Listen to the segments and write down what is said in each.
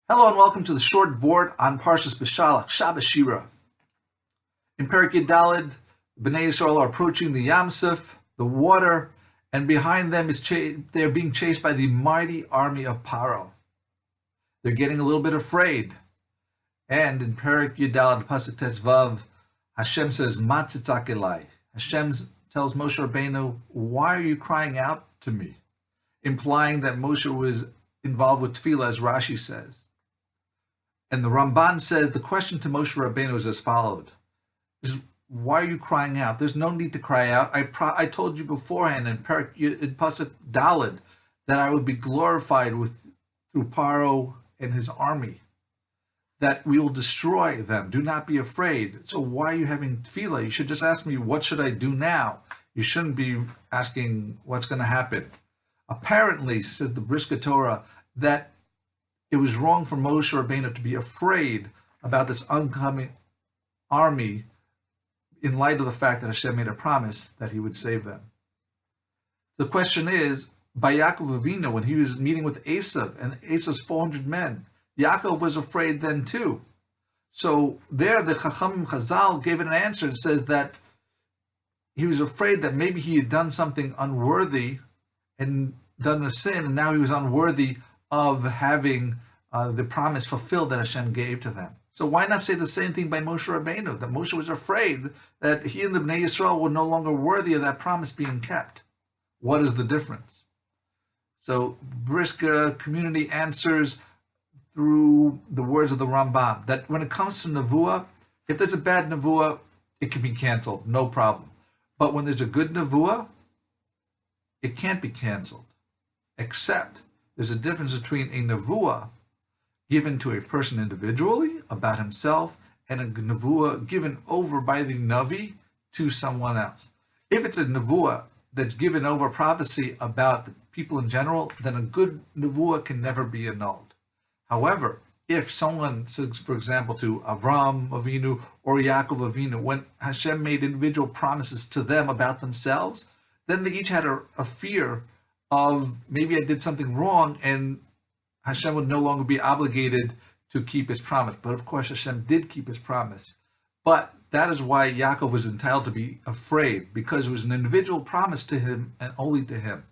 Hello and welcome to the short Vort on Parshas Beshalach, Shabbos Shira. In Perek Yudalid, Bnei Yisrael are approaching the Yamsuf, the water, and behind them they're being chased by the mighty army of Paro. They're getting a little bit afraid. And in Perek Yudalid, Pasuk Tesvav, Hashem says, Matzitzak Elai. Hashem tells Moshe Rabbeinu, why are you crying out to me? Implying that Moshe was involved with tefillah, as Rashi says. And the Ramban says the question to Moshe Rabbeinu is as followed: why are you crying out? There's no need to cry out. I told you beforehand in Pasuk Dalid that I would be glorified through Paro and his army, that we will destroy them. Do not be afraid. So why are you having tefillah? You should just ask me, what should I do now? You shouldn't be asking what's going to happen. Apparently, says the Brisk Torah, that it was wrong for Moshe Rabbeinu to be afraid about this oncoming army in light of the fact that Hashem made a promise that he would save them. The question is, by Yaakov Avinu, when he was meeting with Esav and Esav's 400 men, Yaakov was afraid then too. So there the Chachamim Chazal gave it an answer and says that he was afraid that maybe he had done something unworthy and done a sin, and now he was unworthy of having the promise fulfilled that Hashem gave to them. So why not say the same thing by Moshe Rabbeinu, that Moshe was afraid that he and the Bnei Yisrael were no longer worthy of that promise being kept? What is the difference? So Brisk community answers through the words of the Rambam, that when it comes to Nevuah, if there's a bad Nevuah, it can be canceled, no problem. But when there's a good Nevuah, it can't be canceled, except there's a difference between a nevuah given to a person individually about himself and a nevuah given over by the Navi to someone else. If it's a nevuah that's given over prophecy about the people in general, then a good nevuah can never be annulled. However, if someone says, for example, to Avram Avinu or Yaakov Avinu, when Hashem made individual promises to them about themselves, then they each had a fear of maybe I did something wrong and Hashem would no longer be obligated to keep his promise. But of course, Hashem did keep his promise. But that is why Yaakov was entitled to be afraid, because it was an individual promise to him and only to him.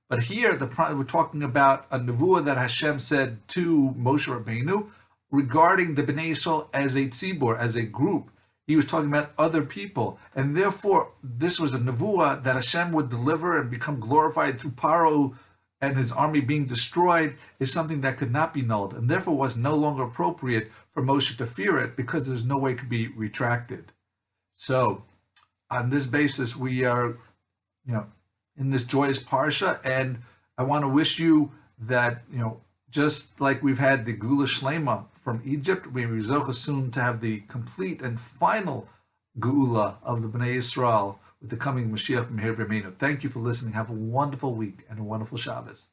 But here, we're talking about a nevuah that Hashem said to Moshe Rabbeinu regarding the Bnei Yisrael as a tzibur, as a group. He was talking about other people, and therefore this was a nevuah that Hashem would deliver and become glorified through Paro and his army being destroyed is something that could not be nulled, and therefore was no longer appropriate for Moshe to fear it, because there's no way it could be retracted. So on this basis, we are, in this joyous parsha, and I want to wish you that, just like we've had the Gula Shlema from Egypt, we rezocha soon to have the complete and final Gula of the Bnei Yisrael with the coming Mashiach Meher B'Meinu. Thank you for listening. Have a wonderful week and a wonderful Shabbos.